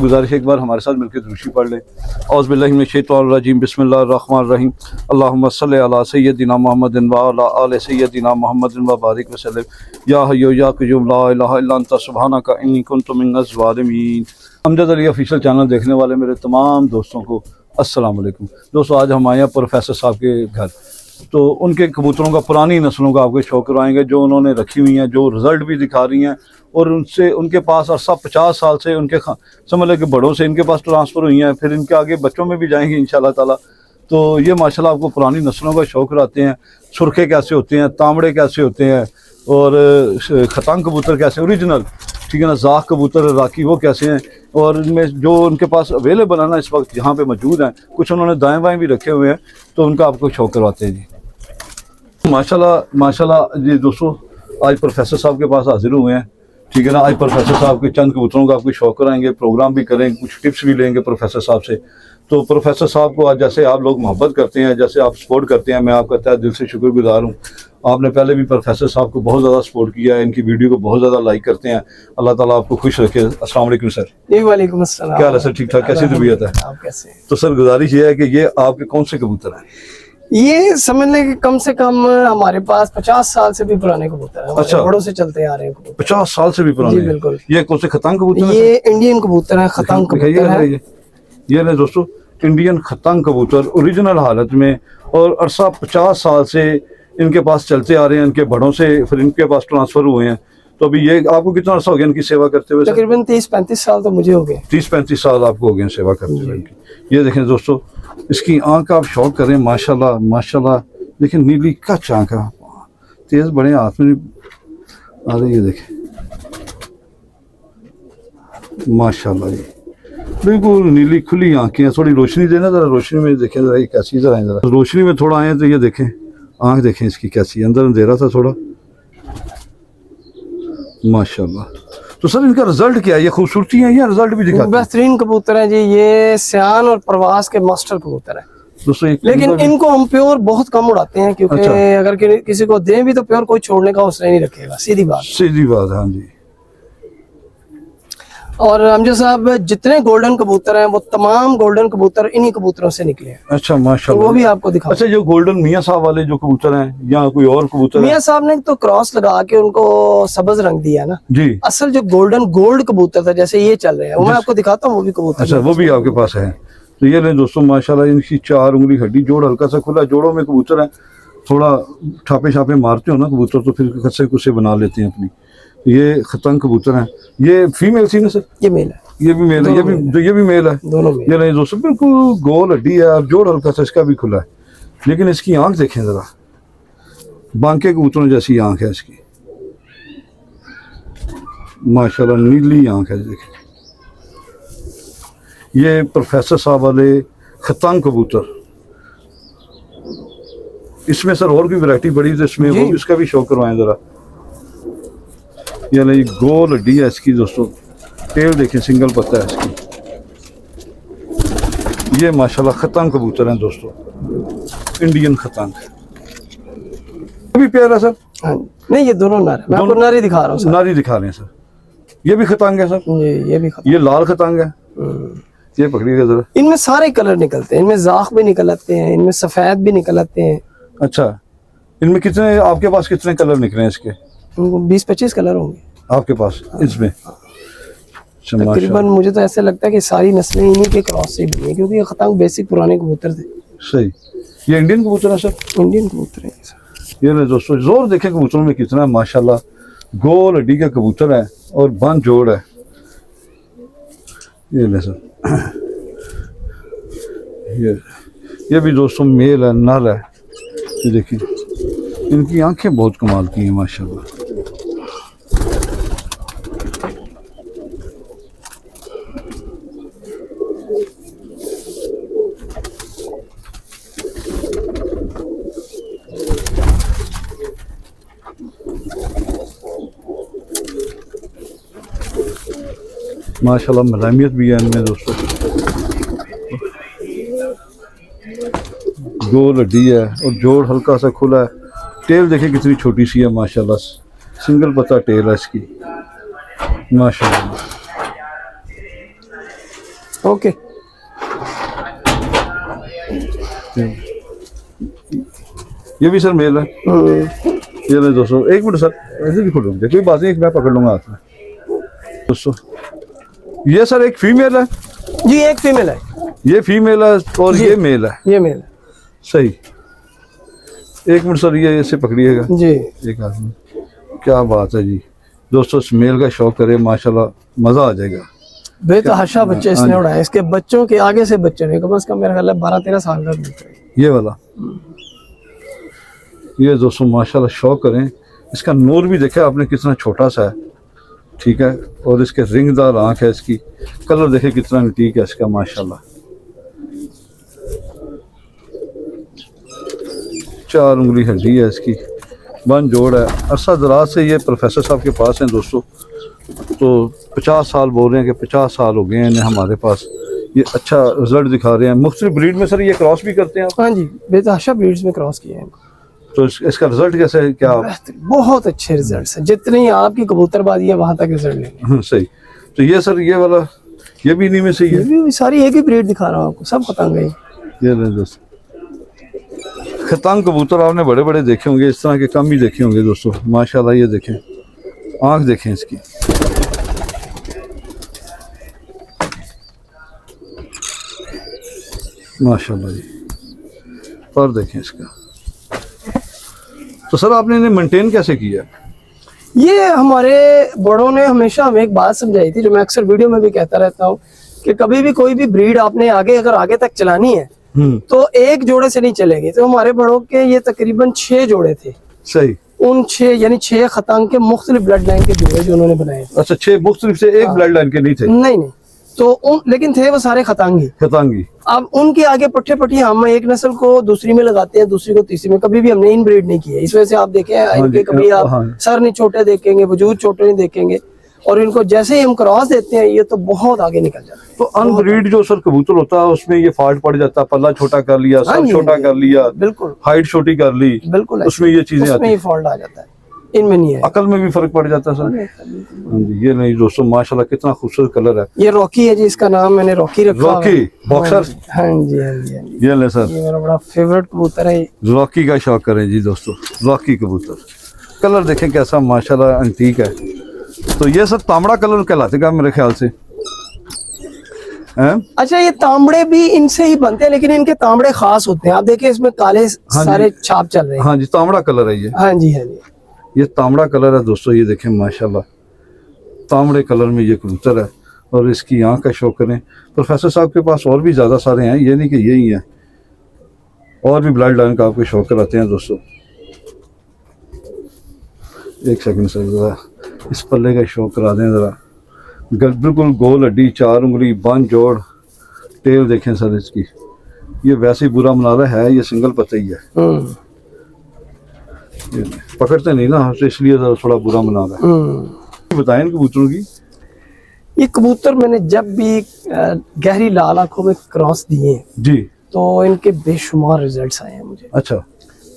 गुजारिश एक बार हमारे साथ मिलकर दुरूशी पढ़ लें। औज़ु बिल्लाहि मिनश शैतानिर रजीम, बिस्मिल्लाहिर रहमानिर रहीम। अल्लाहुम्मा सल्लि अला सय्यदिना मुहम्मदिन व अला आलि सय्यदिना मुहम्मदिन व बारिक वसल्लम। या हय्यु या क़य्यूम ला इलाहा इल्ला अंता सुब्हानका इन्नी कुन्तु मिनज़ ज़ालिमीन। अमजद अली ऑफिशियल चैनल देखने वाले मेरे तमाम दोस्तों को अस्सलाम वालेकुम। दोस्तों, आज हम आए हैं प्रोफेसर साहब के घर, तो उनके कबूतरों का पुरानी नस्लों का आपको शौक करवाएंगे जो उन्होंने रखी हुई हैं, जो रिज़ल्ट भी दिखा रही हैं और उनसे उनके पास अरसा 50 साल से उनके समझ लें कि बड़ों से इनके पास ट्रांसफ़र हुई हैं, फिर इनके आगे बच्चों में भी जाएंगी इंशाल्लाह ताला। तो ये माशाल्लाह आपको पुरानी नस्लों का शौक कराते हैं। सुरखे कैसे होते हैं, तांबड़े कैसे होते हैं और खतंग कबूतर कैसे ओरिजिनल, ठीक है ना, जाख कबूतर राकी वो कैसे हैं, और इनमें जो उनके पास अवेलेबल है ना इस वक्त यहाँ पे मौजूद हैं, कुछ उन्होंने दाएँ बाएँ भी रखे हुए हैं, तो उनका आपको शौक करवाते हैं जी। माशाल्लाह माशाल्लाह जी। दोस्तों, आज प्रोफेसर साहब के पास हाजिर हुए हैं, ठीक है ना। आज प्रोफेसर साहब के चंद कबूतरों का आपको शौक कराएंगे, प्रोग्राम भी करेंगे, कुछ टिप्स भी लेंगे प्रोफेसर साहब से। तो प्रोफेसर साहब को आज जैसे आप लोग मोहब्बत करते हैं, जैसे आप सपोर्ट करते हैं, मैं आपका तहे दिल से शुक्रगुजार हूँ। आपने पहले भी प्रोफेसर साहब को बहुत ज़्यादा सपोर्ट किया है, इनकी वीडियो को बहुत ज़्यादा लाइक करते हैं। अल्लाह ताला आपको खुश रखे। अस्सलाम वालेकुम सर। जी वालेकुम अस्सलाम। क्या हाल है सर? ठीक ठाक? कैसी तबीयत है? आप कैसे? तो सर गुजारिश ये है कि ये आपके कौन से कबूतर हैं? ये समझ लें कि कम से कम हमारे पास 50 साल से भी पुराने कबूतर हैं। अच्छा, बड़ों से चलते आ रहे हैं कबूतर। 50 साल से भी पुराने? जी बिल्कुल। ये कौन से खतंग कबूतर हैं? ये इंडियन कबूतर है, खतंग कबूतर है। ये ले दोस्तों, इंडियन खतंग कबूतर ओरिजिनल हालत में, और अरसा 50 साल से इनके पास चलते आ रहे हैं। इनके बड़ों से फिर इनके पास ट्रांसफर हुए हैं। तो अभी ये आपको कितना अर्सा हो गया इनकी सेवा करते हुए? तकरीबन 30-35 साल तो मुझे हो गए। 30-35 साल आपको हो गए सेवा करते हुए इनकी। ये देखें दोस्तों, इसकी आँख का आप शौक करें, माशाल्लाह माशाल्लाह। देखिए नीली कच आँख है, तेज बड़े हाथ में आ रही है। देखें माशाल्लाह जी, बिल्कुल नीली खुली आंखें हैं। थोड़ी रोशनी देना जरा, रोशनी में देखें जरा, ये कैसी जरा है, जरा रोशनी में थोड़ा आए तो ये देखें आंख, देखें इसकी कैसी, अंदर अंधेरा था थोड़ा, माशाल्लाह। तो सर इनका रिजल्ट क्या है? ये खूबसूरती है या रिजल्ट भी दिखाते हैं? बेहतरीन कबूतर है जी। ये सियान और प्रवास के मास्टर कबूतर है दोस्तों। लेकिन इनको हम प्योर बहुत कम उड़ाते हैं, क्योंकि अच्छा, अगर किसी को दें भी तो प्योर कोई छोड़ने का हौसला नहीं रखेगा। सीधी बात, सीधी बात। हाँ जी। और अमजद साहब, जितने गोल्डन कबूतर हैं वो तमाम गोल्डन कबूतर इन्हीं कबूतरों से निकले हैं। अच्छा माशाल्लाह। तो वो भी आपको दिखा। अच्छा, जो गोल्डन मियाँ साहब वाले जो कबूतर हैं या कोई और कबूतर? मियाँ साहब ने तो क्रॉस लगा के उनको सब्ज रंग दिया ना जी। असल जो गोल्डन गोल्ड कबूतर था, जैसे ये चल रहे हैं, वो मैं आपको दिखाता हूँ, वो भी कबूतर। अच्छा, वो भी आपके पास है? तो ये ले दोस्तों, माशाल्लाह इनकी 4 उंगली हड्डी, जोड़ हल्का सा खुला। जोड़ों में कबूतर है, थोड़ा ठापे छापे मारते हो ना कबूतर तो फिर कस्से कुस्से बना लेते हैं अपनी। ये खतंग कबूतर हैं। ये फीमेल थी ना सर? ये मेल है। ये भी मेल है, ये भी मेल है, दोनों मेल। ये नहीं दोस्तों, बिल्कुल गोल हड्डी है और जोड़ हल्का सा इसका भी खुला है। लेकिन इसकी आंख देखें जरा, बांके कबूतरों जैसी आंख है इसकी, माशाल्लाह नीली आंख है। देखें ये प्रोफेसर साहब वाले खतंग कबूतर, इसमें सर और भी वैरायटी बड़ी है, इसमें वो इसका भी शौक करवाएं जरा। ये नहीं गोल हड्डी है इसकी दोस्तों, टेल देखें सिंगल पत्ता है इसकी। ये माशाल्लाह खतंग कबूतर हैं दोस्तों, इंडियन खतंग। ये भी प्यारा सर? नहीं, ये दोनों नर, मैं आपको नारी दिखा रहा हूँ। नारी दिखा रहे हैं सर। ये भी खतंग है सर? ये भी खतंग। ये लाल खतंग है। ये पकड़िएगा जरा। इनमें सारे कलर निकलते हैं, इनमें जाख भी निकल आते हैं, इनमें सफेद भी निकल आते हैं। अच्छा, इनमें कितने आपके पास कितने कलर निकले हैं इसके? 20-25 कलर होंगे आपके पास इसमें। तकरीबन मुझे तो ऐसे लगता है कि सारी नस्लें इन्हीं के क्रॉस से बनी है, क्योंकि ये खतंग बेसिक पुराने कबूतर थे। सही। ये इंडियन कबूतर है सर? इंडियन कबूतर है सर। ये दोस्तों जोर देखें कबूतरों में कितना माशाल्लाह, गोल हड्डी का कबूतर है और बंद जोड़ है। ये ले सर, ये भी दोस्तों मेल है, नर है। ये देखिए इनकी आंखें बहुत कमाल की हैं माशाल्लाह। माशाल्लाह मलामियत भी है इनमें दोस्तों, गोल हड्डी है और जोड़ हल्का सा खुला है। टेल देखें कितनी छोटी सी है माशाल्लाह, सिंगल पत्ता टेल है इसकी माशाल्लाह। ओके। ये भी सर मेल है। ये ले दोस्तों, एक मिनट सर, ऐसे भी खोल कोई बात नहीं, मैं पकड़ लूंगा हाथ में। दोस्तों ये सर एक फीमेल है जी, एक फीमेल है, ये फीमेल है और ये मेल है। ये मेल है। सही, एक मिनट सर, ये ऐसे पकड़िएगा जी। एक हाथ में। क्या बात है जी दोस्तों, इस मेल का शौक करे माशाल्लाह, मजा आ जाएगा। बेतहाशा बच्चे इसने उड़ाए, इसके बच्चों के आगे से बच्चे नहीं, कम से कम मेरा ख्याल है 12-13 साल का बच्चा है ये वाला। ये दोस्तों माशाल्लाह शौक करें, इसका नूर भी देखा आपने कितना छोटा सा है, ठीक है, और इसके रिंगदार आंख है, इसकी कलर देखे कितना एंटीक है इसका माशाल्लाह। 4 उंगली हड्डी है इसकी, बन जोड़ है। अरसा दराज से ये प्रोफेसर साहब के पास हैं दोस्तों, तो 50 साल बोल रहे हैं कि 50 साल हो गए हैं इन्हें हमारे पास, ये अच्छा रिजल्ट दिखा रहे हैं। मुख्तलिफ ब्रीड में सर ये क्रॉस भी करते हैं आप? हाँ जी, बेतहाशा ब्रीड्स में क्रॉस किए हैं। तो इसका रिजल्ट कैसे है? क्या बहुत अच्छे रिजल्ट हैं, जितनी आपकी कबूतरबाजी है वहां तक रिजल्ट लेंगे। सही। तो ये सर ये वाला, ये भी इन्हीं में से ही है? ये भी सारी एक ही ब्रीड दिखा रहा हूँ आपको, सब खतंग है। ये ले दोस्तों, खतंग कबूतर आपने बड़े बड़े देखे होंगे, इस तरह के कम ही देखे होंगे दोस्तों माशाल्लाह। ये देखें, आंख देखें इसकी, माशाल्लाह जी, पर देखें इसका। तो सर आपने इन्हें मेंटेन कैसे किया? ये हमारे बड़ों ने हमेशा हमें एक बात समझाई थी, जो मैं अक्सर वीडियो में भी कहता रहता हूँ, कि कभी भी कोई भी ब्रीड आपने अगर आगे तक चलानी है तो एक जोड़े से नहीं चलेगी। तो हमारे बड़ों के ये तकरीबन 6 जोड़े थे। सही। उन 6 यानी 6 खतंग के मुख्तलिफ ब्लड लाइन के जोड़े जो उन्होंने बनाए थे। अच्छा, 6 मुख्तलिफ से एक ब्लड लाइन के नहीं थे? नहीं, तो लेकिन थे वो सारे खतंगी। अब उनके आगे पट्टे पट्टी हम एक नस्ल को दूसरी में लगाते हैं, दूसरी को तीसरी में, कभी भी हमने इनब्रीड नहीं किया। इस वजह से आप देखें इनके कभी आप सर नहीं छोटे देखेंगे, वजूद छोटे नहीं देखेंगे, और इनको जैसे ही हम क्रॉस देते हैं ये तो बहुत आगे निकल जाते हैं। तो अनब्रीड जो सर कबूतर होता है उसमें ये फॉल्ट पड़ जाता है, पल्ला छोटा कर लिया, सर छोटा कर लिया, बिल्कुल हाइट छोटी कर ली, बिल्कुल उसमें ये चीजें आती हैं, फॉल्ट आ जाता है, इनमें नहीं है। अकल में भी फर्क पड़ जाता है सर। हाँ जी, ये नहीं दोस्तों माशाल्लाह कितना खूबसूरत कलर है। ये रॉकी है जी, इसका नाम मैंने रॉकी रखा। Rocky boxer? हाँ जी, हाँ जी, हाँ जी। ये ले सर, ये मेरा बड़ा फेवरेट कबूतर है। रॉकी का शौक करें जी दोस्तों, रॉकी कबूतर, कलर देखें कैसा माशाल्लाह एंटीक है। तो ये सर तांबड़ा कलर कहलातेगा मेरे ख्याल से। अच्छा, ये तांबड़े भी इनसे ही बनते हैं, लेकिन इनके तांबड़े खास होते हैं। आप देखिए इसमें काले सारे छाप चल रहे हैं। हाँ जी, तांबड़ा कलर है ये। हाँ जी, हाँ जी, ये तांबड़ा कलर है दोस्तों, ये देखें माशाल्लाह तांबड़े कलर में ये कबूतर है, और इसकी आँख का शौक करें। प्रोफेसर साहब के पास और भी ज़्यादा सारे हैं, ये नहीं कि यही हैं, और भी ब्लड लाइन का आपको शौक कराते हैं दोस्तों। एक सेकंड सर, ज़रा इस पल्ले का शौक करा दें ज़रा। बिल्कुल गोल हड्डी, 4 उंगली, बन जोड़, टेल देखें सर इसकी। ये वैसे ही बुरा मना रहा है, ये सिंगल पत्ते ही है, पकड़ते नहीं ना, तो इसलिए थोड़ा बुरा मना रहा है। बताएं इन कबूतरों की। ये कबूतर मैंने जब भी गहरी लाल आंखों में क्रॉस दिए जी, तो इनके बेशुमार रिजल्ट्स आए हैं मुझे। अच्छा।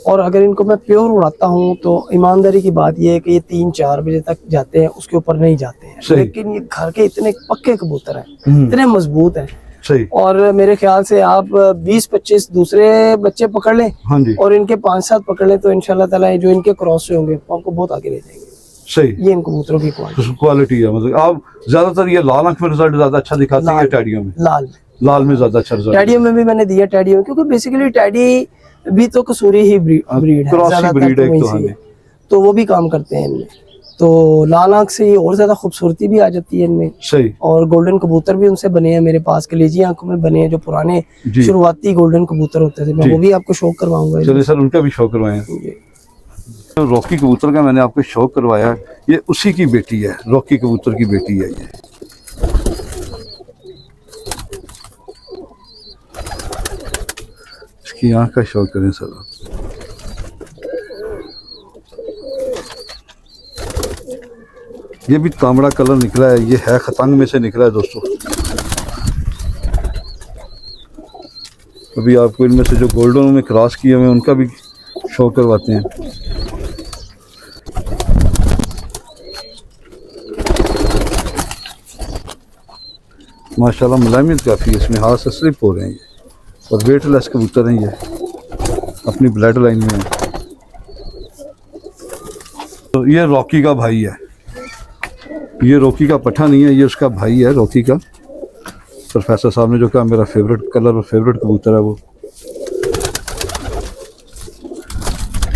और अगर इनको मैं प्योर उड़ाता हूँ तो ईमानदारी की बात यह है कि ये 3-4 बजे तक जाते हैं, उसके ऊपर नहीं जाते हैं। लेकिन ये घर के इतने पक्के कबूतर हैं, इतने मजबूत हैं। सही। और मेरे ख्याल से आप 20-25 दूसरे बच्चे पकड़ लें, हाँ जी, और इनके 5-7 पकड़ लें तो इंशाल्लाह ताला जो इनके क्रॉस से होंगे आपको बहुत आगे ले जाएंगे। सही। ये इन कबूतरों की क्वालिटी है। मतलब आप ज्यादातर ये लाल आंख में रिजल्ट ज्यादा अच्छा दिखाते हैं, टैडियों में? लाल में ज्यादा अच्छा रिजल्ट। टैडियों में भी मैंने दिया, टैडियों में, क्योंकि बेसिकली टैडी भी तो कसूरी ही ब्रीड है, तो वो भी काम करते हैं इनमें। तो लाल आंख से और ज्यादा खूबसूरती भी आ जाती है इनमें। सही। और गोल्डन कबूतर भी उनसे बने हैं मेरे पास, कलेजी आंखों में बने हैं, जो पुराने शुरुआती गोल्डन कबूतर होते थे। मैं वो भी आपको शौक करवाऊंगा। चलिए सर, उनका भी शौक करवाएं। तो रॉकी कबूतर का मैंने आपको शौक करवाया, ये उसी की बेटी है, रॉकी कबूतर की बेटी है ये। इसकी आंख का शौक करें सर आप। ये भी तांबड़ा कलर निकला है, ये है खतंग में से निकला है दोस्तों। अभी आपको इनमें से जो गोल्डन में क्रॉस किए हुए उनका भी शौक करवाते हैं। माशाल्लाह मुलायमियत काफ़ी है इसमें, हाथ से स्लिप हो रहे हैं ये, और वेटलेस कबूतर हैं ये, अपनी ब्लड लाइन में है। तो ये रॉकी का भाई है, ये रॉकी का पठा नहीं है, ये उसका भाई है रॉकी का। प्रोफेसर साहब ने जो कहा मेरा फेवरेट कलर और फेवरेट कबूतर है वो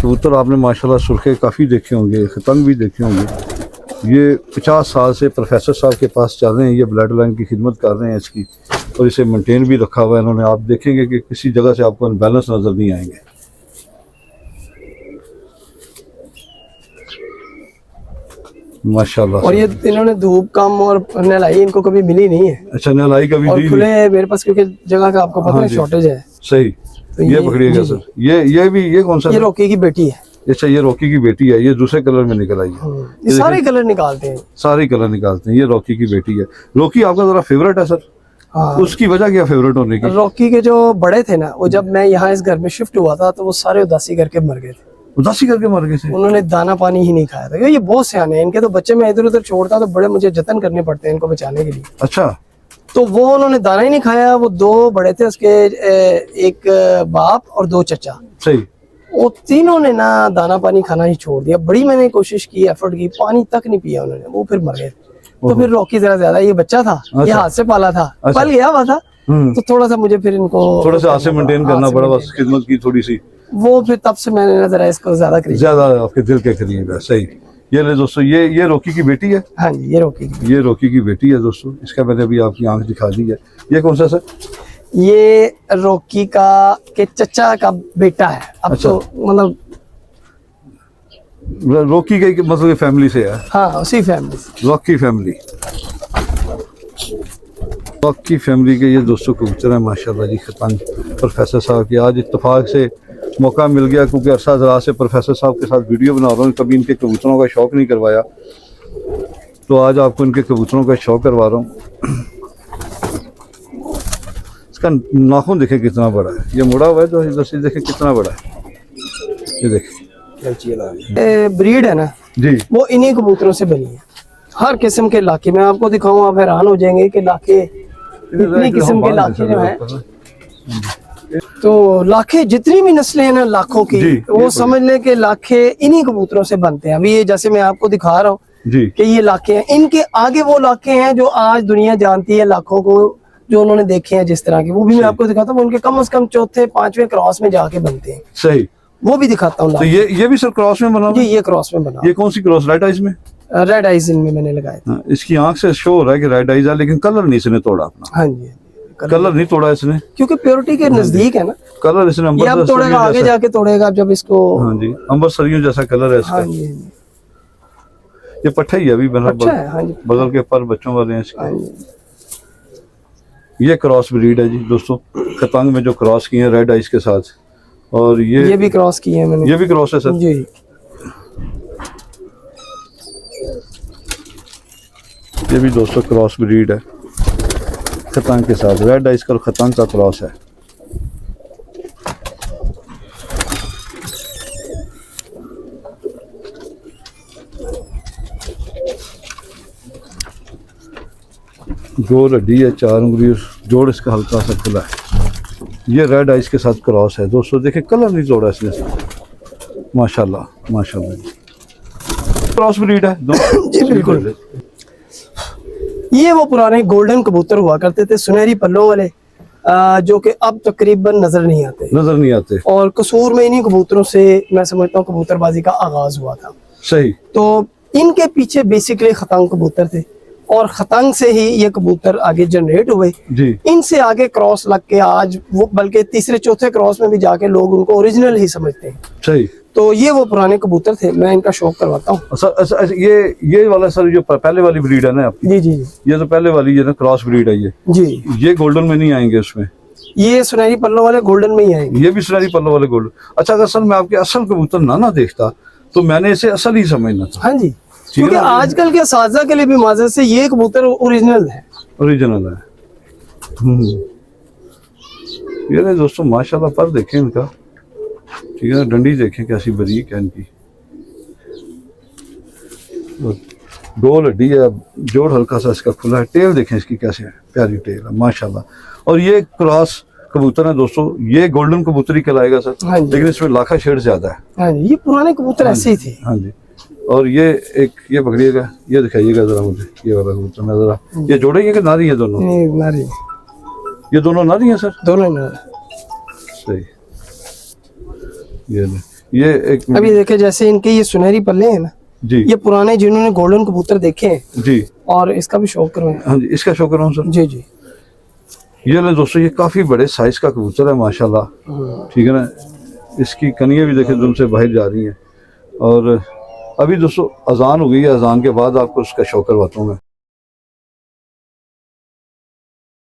कबूतर। आपने माशाल्लाह सुर्खे काफ़ी देखे होंगे, खतंग भी देखे होंगे। ये 50 साल से प्रोफेसर साहब के पास चल रहे हैं, ये ब्लड लाइन की खिदमत कर रहे हैं इसकी, और इसे मेंटेन भी रखा हुआ है इन्होंने। आप देखेंगे कि किसी जगह से आपको अनबैलेंस नज़र नहीं आएंगे। माशाल्लाह। और ये इन्होंने धूप कम और नहलाई इनको कभी मिली नहीं है। अच्छा, नहलाई कभी और दी खुले मेरे पास क्योंकि जगह का आपको पता है शॉर्टेज है। सही। तो ये पकड़िएगा सर, ये भी, ये कौन सा? ये रॉकी की बेटी है। अच्छा, ये रॉकी की बेटी है, ये दूसरे कलर में निकल आई है। ये सारे कलर निकालते हैं, सारे कलर निकालते हैं। ये रॉकी की बेटी है। रॉकी आपका जरा फेवरेट है सर? हाँ। उसकी वजह क्या फेवरेट होने की? रॉकी के जो बड़े थे ना, वो जब मैं यहाँ इस घर में शिफ्ट हुआ था तो वो सारे उदासी करके मर गए थे। उदासी करके मर गए थे? उन्होंने दाना पानी ही नहीं खाया था। ये बहुत सियाने हैं, इनके तो बच्चे मैं इधर उधर छोड़ता तो बड़े मुझे जतन करने पड़ते हैं इनको बचाने के लिए। अच्छा। तो वो उन्होंने दाना ही नहीं खाया। वो 2 बड़े थे उसके, एक बाप और 2 चचा। सही। वो तीनों ने ना दाना पानी खाना ही छोड़ दिया। बड़ी मैंने कोशिश की, एफर्ट की, पानी तक नहीं पिया उन्होंने, वो फिर मर गए। तो फिर रॉकी जरा ज्यादा, ये बच्चा था, ये हाथ से पाला था, पल गया हुआ था, तो थोड़ा सा मुझे फिर इनको थोड़ा सा हाथ से मेंटेन करना पड़ा, बस खिदमत की थोड़ी सी। वो फिर तब से मैंने ना जरा इसको ज्यादा आपके दिल के करीब है। सही। ये ले दोस्तों, ये रॉकी की बेटी है। हाँ जी, ये रॉकी की बेटी है दोस्तों। इसका मैंने अभी आपकी आंख दिखा दी है। ये कौन सा सर? ये रॉकी का के चचा का बेटा है। अब अच्छा। तो मतलब रॉकी के मतलब फैमिली से है? हाँ, उसी फैमिली से। रॉकी फैमिली के ये दोस्तों कबूतर है माशाल्लाह जी, खतंग। प्रोफेसर साहब की आज इत्तेफाक से मौका मिल गया, क्योंकि अरसा दराज से प्रोफेसर साहब के साथ वीडियो बना रहा हूँ, कभी इनके कबूतरों का शौक नहीं करवाया, तो आज आपको इनके कबूतरों का शौक करवा रहा हूँ। इसका नाखून देखें कितना बड़ा है, ये मुड़ा हुआ है तो इधर से देखें कितना बड़ा है, ये देखें। ब्रीड है ना जी, वो इन्हीं कबूतरों से बनी है। हर किस्म के लाखे मैं आपको दिखाऊं, आप हैरान हो जाएंगे कि लाखे, इतनी किस्म के लाखे जो है। तो लाखे जितनी भी नस्लें हैं ना लाखों की, वो समझ लें कि लाखे इन्हीं कबूतरों से बनते हैं। अभी ये जैसे मैं आपको दिखा रहा हूँ कि ये लाखे हैं, इनके आगे वो लाखे हैं जो आज दुनिया जानती है लाखों को, जो उन्होंने देखे हैं जिस तरह के, वो भी मैं आपको दिखाता हूँ। उनके कम से कम 4th-5वें क्रॉस में जाके बनते हैं। सही, वो भी दिखाता हूँ। तो ये भी सर क्रॉस में बना? ये क्रॉस में बना। ये कौन सी क्रॉस? रेड आइज में? रेड आइज इनमें मैंने लगाया। इसकी आंख से शो हो रहा है कि रेड आइज है, लेकिन कलर नहीं इसने तोड़ा अपना। हाँ जी, कलर नहीं तोड़ा इसने, क्योंकि प्योरिटी के नजदीक है ना। कलर इसने ये अब तोड़ेगा, आगे जाके तोड़ेगा जब इसको। हाँ जी, अंबरसरियों जैसा कलर है इसका। हाँ जी, ये पट्टा ही है अभी बना, हाँ जी, बगल के पर बच्चों वाले हैं इसके। हाँ जी। ये क्रॉस ब्रीड है जी दोस्तों, खतंग में जो क्रॉस किए हैं रेड आइज के साथ, और ये भी क्रॉस किए हैं मैंने। ये भी क्रॉस है सर जी। ये भी दोस्तों क्रॉस ब्रीड है खतंग के साथ, रेड आइज का खतंग का क्रॉस है। जोड़ हड्डी है, 4 उंगली, जोड़ इसका हल्का सा खुला है। ये रेड आइज के साथ क्रॉस है दोस्तों। देखिए कलर नहीं जोड़ा इसने, माशाल्लाह माशाल्लाह। क्रॉस ब्रीड है जी बिल्कुल। ये वो पुराने गोल्डन कबूतर हुआ करते थे, सुनहरी पल्लों वाले, जो कि अब तकरीबन नजर नहीं आते। और कसूर में इन्हीं कबूतरों से मैं समझता हूँ कबूतरबाजी का आगाज हुआ था। सही। तो इनके पीछे बेसिकली खतंग कबूतर थे, और खतंग से ही ये कबूतर आगे जनरेट हुए जी। इनसे आगे क्रॉस लग के आज वो, बल्कि 3रे-4थे क्रॉस में भी जाके लोग उनको ओरिजिनल ही समझते हैं। सही। तो ये वो पुराने कबूतर थे, मैं इनका शौक करवाता हूँ। अच्छा, ये वाला सर जो पहले वाली ब्रीड है ना आपकी? जी जी, ये तो पहले वाली है ना, क्रॉस ब्रीड है ये जी। ये गोल्डन में नहीं आएंगे उसमें? ये सुनहरी पल्लों वाले गोल्डन में ही आएंगे। ये भी सुनहरी पल्लों वाले गोल्डन। अच्छा, अगर सर मैं आपके असल कबूतर ना देखता तो मैंने इसे असल ही समझना था। हाँ जी, क्योंकि आजकल के साजा के लिए भी माजर से ये कबूतर ओरिजिनल है। ओरिजिनल है। ये नहीं दोस्तों माशाल्लाह, पर देखें इनका, ठीक है ना, डंडी देखें कैसी बारीक है इनकी। गोल हड्डी है, जोड़ हल्का सा इसका खुला है। टेल देखें इसकी कैसे है, प्यारी टेल है माशाल्लाह। और ये क्रॉस कबूतर है दोस्तों, ये गोल्डन कबूतर ही कहलाएगा सर, हाँ जी। लेकिन इसमें लाखा शेड ज्यादा है। हाँ जी, ये पुराने कबूतर ऐसे ही थे। हाँ जी। और ये एक ये पकड़िएगा, ये दिखाइएगा जरा मुझे, ये वाला कबूतर मैं जरा, ये जोड़े हैं कि नारी है दोनों? नहीं, नारी, ये दोनों नारी हैं सर? दोनों नारी। सही। ये एक अभी देखे जैसे इनके ये सुनहरी पल्ले हैं ना जी, ये पुराने जिन्होंने गोल्डन कबूतर देखे हैं जी, और इसका भी शौक करवाएं। हाँ जी, इसका शौक रहा हूँ सर। जी जी। ये ले दोस्तों, ये काफी बड़े साइज का कबूतर है माशाल्लाह, ठीक है ना। इसकी कनियां भी देखें दुम से बाहर जा रही हैं। और अभी दोस्तों अजान हो गई है, अजान के बाद आपको उसका शौक करवाता हूँ मैं।